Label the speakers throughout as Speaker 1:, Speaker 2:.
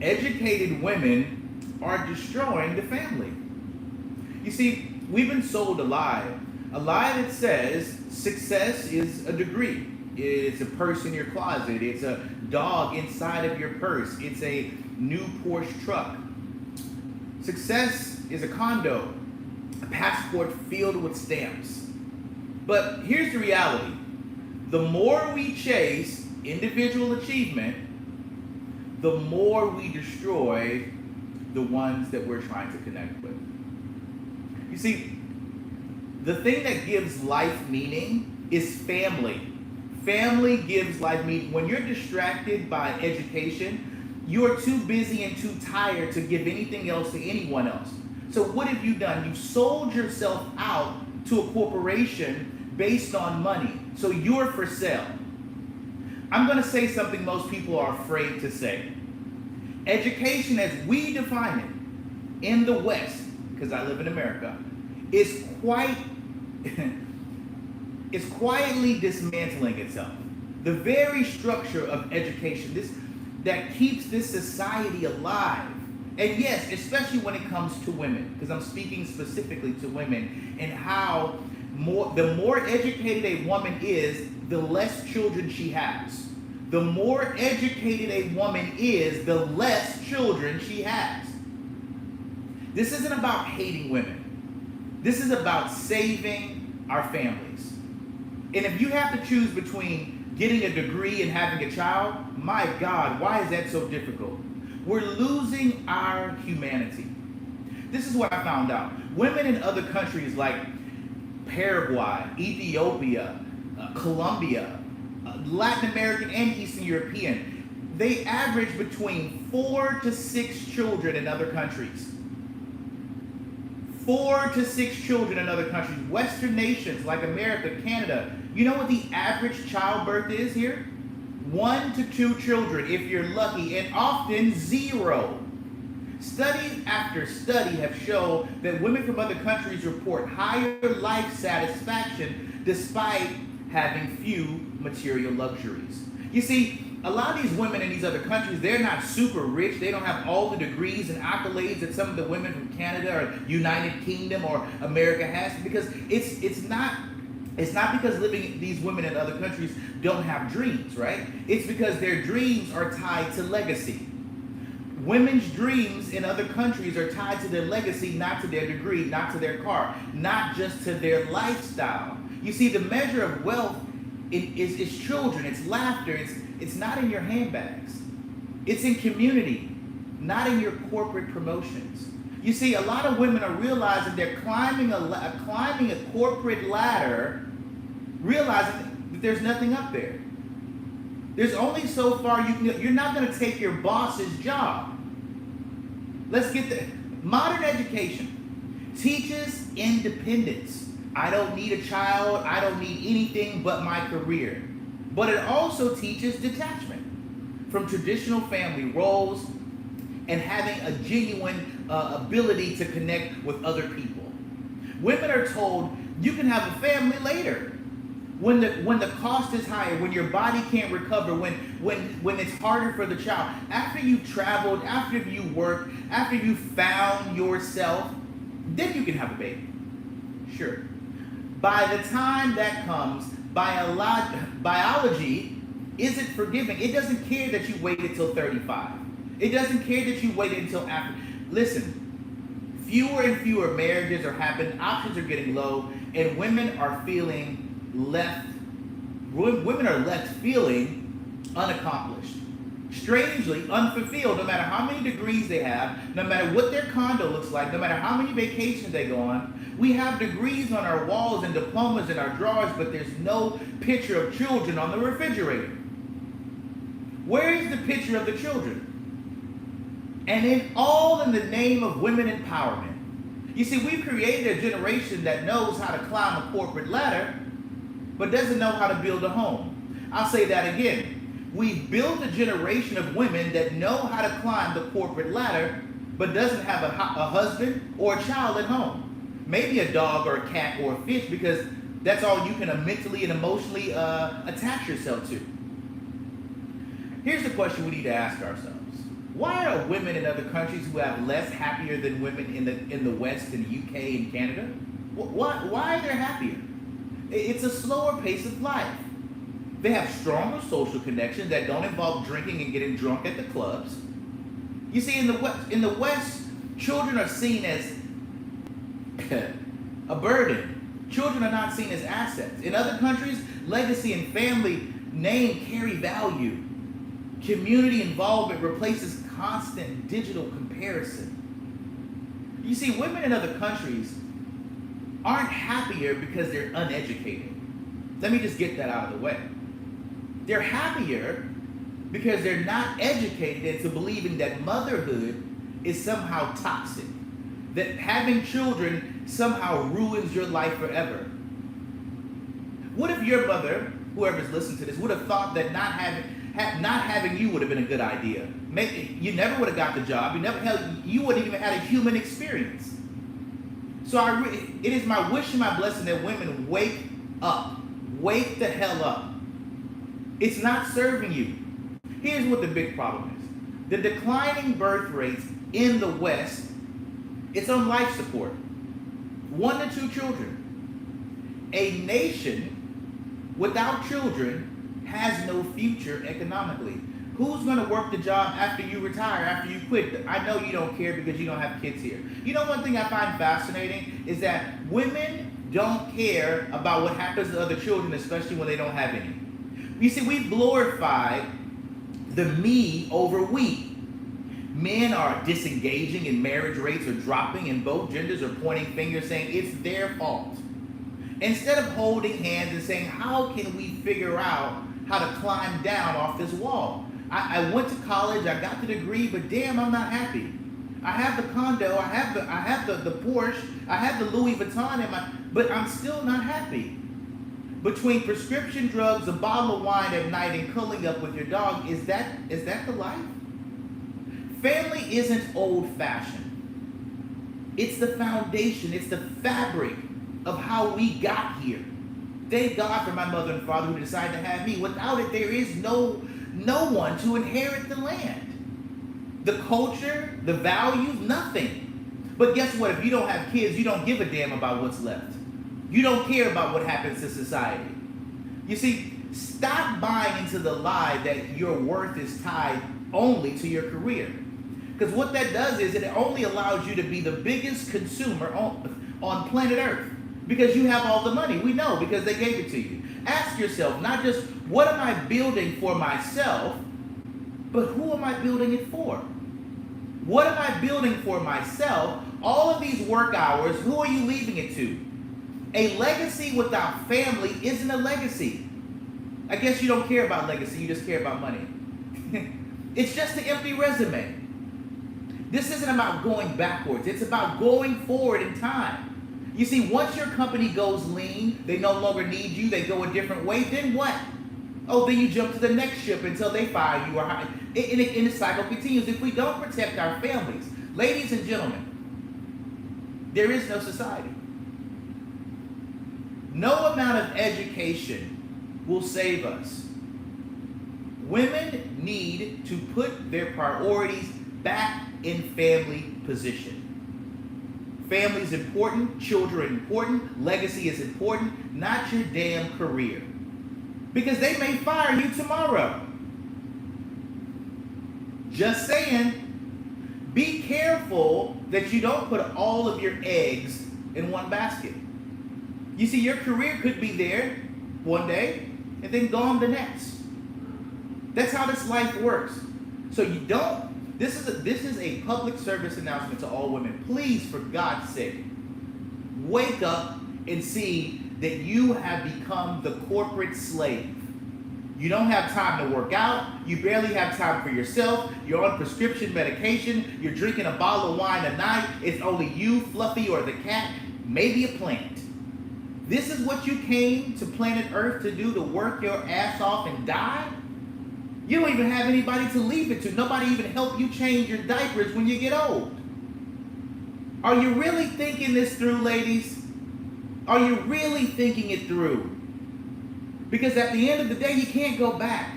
Speaker 1: Educated women are destroying the family. You see, we've been sold a lie that says success is a degree. It's a purse in your closet. It's a dog inside of your purse. It's a new Porsche truck. Success is a condo, a passport filled with stamps. But here's the reality. The more we chase individual achievement, the more we destroy the ones that we're trying to connect with. You see, the thing that gives life meaning is family. Family gives life meaning. When you're distracted by education, you are too busy and too tired to give anything else to anyone else. So what have you done? You've sold yourself out to a corporation based on money. So you're for sale. I'm going to say something most people are afraid to say. Education as we define it in the West, because I live in America, is it's quietly dismantling itself. The very structure of education, that keeps this society alive. And yes, especially when it comes to women, because I'm speaking specifically to women, and how the more educated a woman is, the less children she has. The more educated a woman is, the less children she has. This isn't about hating women. This is about saving our families. And if you have to choose between getting a degree and having a child, my God, why is that so difficult? We're losing our humanity. This is what I found out. Women in other countries like Paraguay, Ethiopia, Colombia, Latin American and Eastern European, they average between 4 to 6 children in other countries. 4 to 6 children in other countries. Western nations like America, Canada, you know what the average childbirth is here? 1 to 2 children if you're lucky, and often 0. Study after study have shown that women from other countries report higher life satisfaction despite having few material luxuries. You see, a lot of these women in these other countries, they're not super rich. They don't have all the degrees and accolades that some of the women from Canada or United Kingdom or America has, because it's not because these women in other countries don't have dreams, right? It's because their dreams are tied to legacy. Women's dreams in other countries are tied to their legacy, not to their degree, not to their car, not just to their lifestyle. You see, the measure of wealth is children, it's laughter, it's not in your handbags. It's in community, not in your corporate promotions. You see, a lot of women are realizing they're climbing a corporate ladder, realizing that there's nothing up there. There's only so far you can go. You're not going to take your boss's job. Let's get the modern education teaches independence. I don't need a child. I don't need anything but my career. But it also teaches detachment from traditional family roles and having a genuine ability to connect with other people. Women are told you can have a family later. When the cost is higher, when your body can't recover, when it's harder for the child, after you've traveled, after you worked, after you found yourself, then you can have a baby. Sure. By the time that comes, biology isn't forgiving. It doesn't care that you waited till 35. It doesn't care that you waited until after. Listen, fewer and fewer marriages are happening, options are getting low, and women are left feeling unaccomplished, strangely unfulfilled, no matter how many degrees they have, no matter what their condo looks like, no matter how many vacations they go on. We have degrees on our walls and diplomas in our drawers, but there's no picture of children on the refrigerator. Where is the picture of the children? And all in the name of women empowerment. You see, we've created a generation that knows how to climb a corporate ladder, but doesn't know how to build a home. I'll say that again. We've built a generation of women that know how to climb the corporate ladder, but doesn't have a husband or a child at home. Maybe a dog or a cat or a fish, because that's all you can mentally and emotionally attach yourself to. Here's the question we need to ask ourselves. Why are women in other countries who have less happier than women in the West, in the UK and Canada? Why are they happier? It's a slower pace of life. They have stronger social connections that don't involve drinking and getting drunk at the clubs. You see, in the West, children are seen as a burden. Children are not seen as assets. In other countries, legacy and family name carry value. Community involvement replaces constant digital comparison. You see, women in other countries aren't happier because they're uneducated. Let me just get that out of the way. They're happier because they're not educated into believing that motherhood is somehow toxic, that having children somehow ruins your life forever. What if your mother, whoever's listening to this, would have thought that not having you would have been a good idea? Maybe you never would have got the job. You wouldn't even had a human experience. So it is my wish and my blessing that women wake up. Wake the hell up. It's not serving you. Here's what the big problem is. The declining birth rates in the West, it's on life support. 1 to 2 children. A nation without children has no future economically. Who's going to work the job after you retire, after you quit? I know you don't care because you don't have kids here. You know, one thing I find fascinating is that women don't care about what happens to other children, especially when they don't have any. You see, we glorify the me over we. Men are disengaging and marriage rates are dropping and both genders are pointing fingers saying it's their fault. Instead of holding hands and saying, how can we figure out how to climb down off this wall? I went to college, I got the degree, but damn, I'm not happy. I have the condo, I have the Porsche, I have the Louis Vuitton but I'm still not happy. Between prescription drugs, a bottle of wine at night, and curling up with your dog, is that the life? Family isn't old-fashioned. It's the foundation, it's the fabric of how we got here. Thank God for my mother and father who decided to have me. Without it, there is no one to inherit the land. The culture, the values, nothing. But guess what? If you don't have kids, you don't give a damn about what's left. You don't care about what happens to society. You see, stop buying into the lie that your worth is tied only to your career. Because what that does is it only allows you to be the biggest consumer on planet Earth. Because you have all the money. We know because they gave it to you. Ask yourself, not just what am I building for myself, but who am I building it for? What am I building for myself? All of these work hours, who are you leaving it to? A legacy without family isn't a legacy. I guess you don't care about legacy, you just care about money. It's just an empty resume. This isn't about going backwards, it's about going forward in time. You see, once your company goes lean, they no longer need you, they go a different way, then what? Oh, then you jump to the next ship until they fire you. And the cycle continues. If we don't protect our families, ladies and gentlemen, there is no society. No amount of education will save us. Women need to put their priorities back in family position. Family is important, children are important, legacy is important, not your damn career. Because they may fire you tomorrow. Just saying, be careful that you don't put all of your eggs in one basket. You see, your career could be there one day and then gone the next. That's how this life works. So you don't, this is a public service announcement to all women. Please, for God's sake, wake up and see that you have become the corporate slave. You don't have time to work out. You barely have time for yourself. You're on prescription medication. You're drinking a bottle of wine a night. It's only you, Fluffy, or the cat, maybe a plant. This is what you came to planet Earth to do, to work your ass off and die? You don't even have anybody to leave it to. Nobody even help you change your diapers when you get old. Are you really thinking this through, ladies? Are you really thinking it through? Because at the end of the day, you can't go back.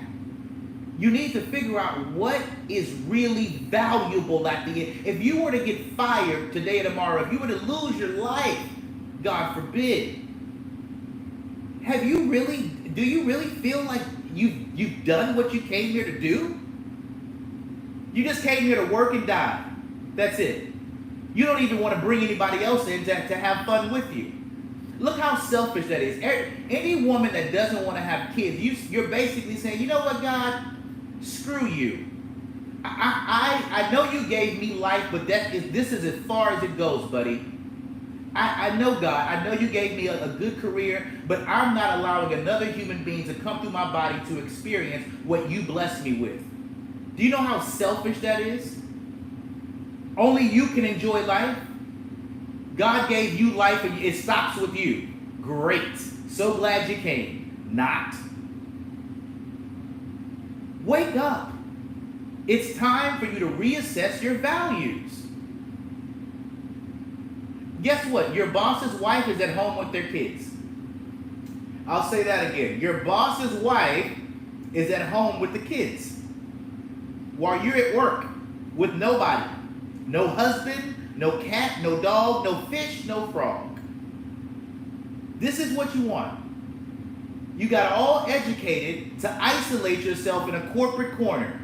Speaker 1: You need to figure out what is really valuable at the end. If you were to get fired today or tomorrow, if you were to lose your life, God forbid, do you really feel like you've done what you came here to do? You just came here to work and die. That's it. You don't even want to bring anybody else in to have fun with you. Look how selfish that is. Any woman that doesn't want to have kids, you're basically saying, you know what, God? Screw you. I know you gave me life, but this is as far as it goes, buddy. I know, God. I know you gave me a good career, but I'm not allowing another human being to come through my body to experience what you blessed me with. Do you know how selfish that is? Only you can enjoy life. God gave you life and it stops with you. Great. So glad you came. Not. Wake up. It's time for you to reassess your values. Guess what? Your boss's wife is at home with their kids. I'll say that again. Your boss's wife is at home with the kids while you're at work with nobody. No husband, no cat, no dog, no fish, no frog. This is what you want. You got all educated to isolate yourself in a corporate corner.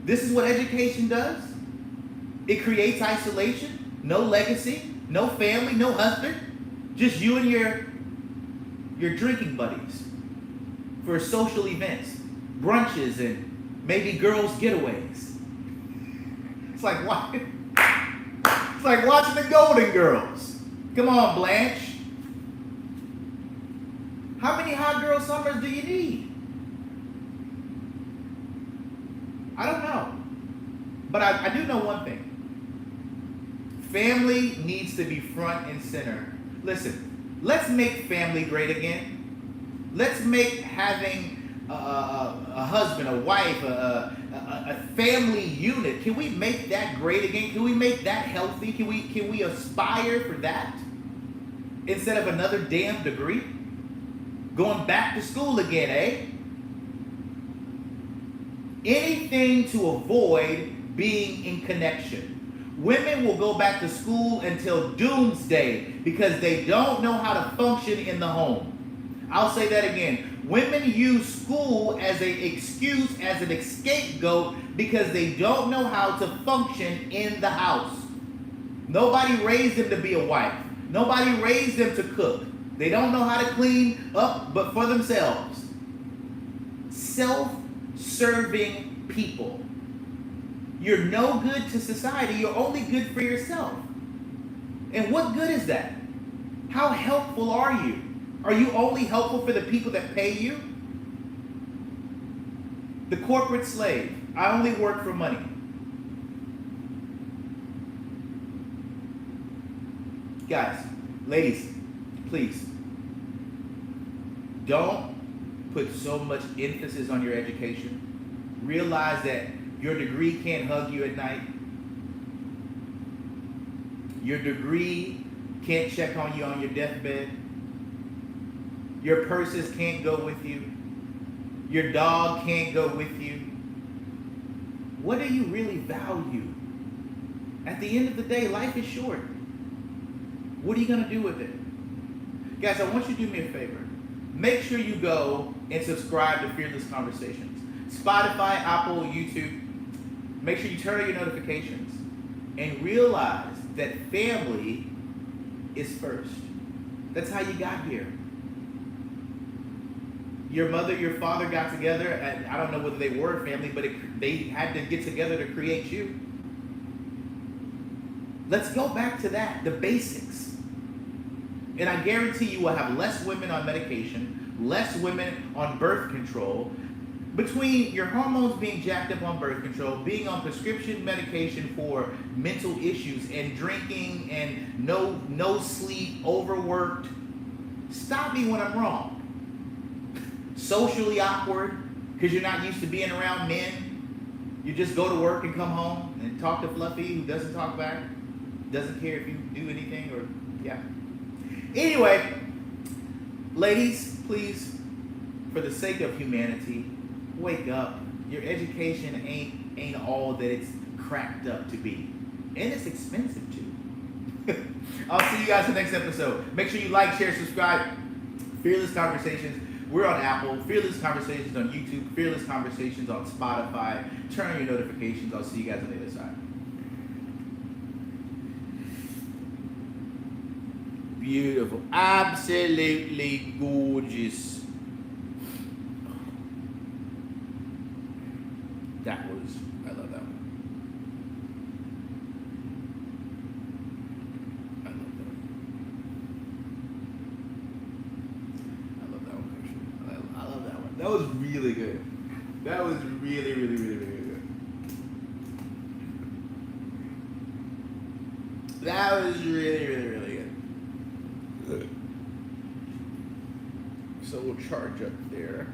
Speaker 1: This is what education does. It creates isolation. No legacy, no family, no husband. Just you and your drinking buddies for social events, brunches, and maybe girls' getaways. It's like watching the Golden Girls. Come on, Blanche. How many hot girl summers do you need? I don't know. But I do know one thing. Family needs to be front and center. Listen, let's make family great again. Let's make having a husband, a wife, a family unit. Can we make that great again? Can we make that healthy? Can we aspire for that? Instead of another damn degree? Going back to school again, eh? Anything to avoid being in connection. Women will go back to school until doomsday because they don't know how to function in the home. I'll say that again. Women use school as an excuse, as an scapegoat, because they don't know how to function in the house. Nobody raised them to be a wife. Nobody raised them to cook. They don't know how to clean up but for themselves. Self-serving people. You're no good to society. You're only good for yourself. And what good is that? How helpful are you? Are you only helpful for the people that pay you? The corporate slave. I only work for money. Guys, ladies, please, don't put so much emphasis on your education. Realize that your degree can't hug you at night. Your degree can't check on you on your deathbed. Your purses can't go with you. Your dog can't go with you. What do you really value? At the end of the day, life is short. What are you going to do with it? Guys, I want you to do me a favor. Make sure you go and subscribe to Fearless Conversations. Spotify, Apple, YouTube. Make sure you turn on your notifications and realize that family is first. That's how you got here. Your mother, your father got together, and I don't know whether they were a family, but they had to get together to create you. Let's go back to that, the basics. And I guarantee you will have less women on medication, less women on birth control. Between your hormones being jacked up on birth control, being on prescription medication for mental issues, and drinking, and no sleep, overworked. Stop me when I'm wrong. Socially awkward because you're not used to being around men. You just go to work and come home and talk to Fluffy, who doesn't talk back, doesn't care if you do anything, or yeah. Anyway, ladies, please, for the sake of humanity, wake up. Your education ain't all that it's cracked up to be. And it's expensive too. I'll see you guys in the next episode. Make sure you like, share, subscribe. Fearless Conversations. We're on Apple. Fearless Conversations on YouTube. Fearless Conversations on Spotify. Turn on your notifications. I'll see you guys on the other side. Beautiful. Absolutely gorgeous. I love that one. I love that one, actually. I love that one. That was really good. That was really, really, really, really good. That was really, really, really good. So we'll charge up there.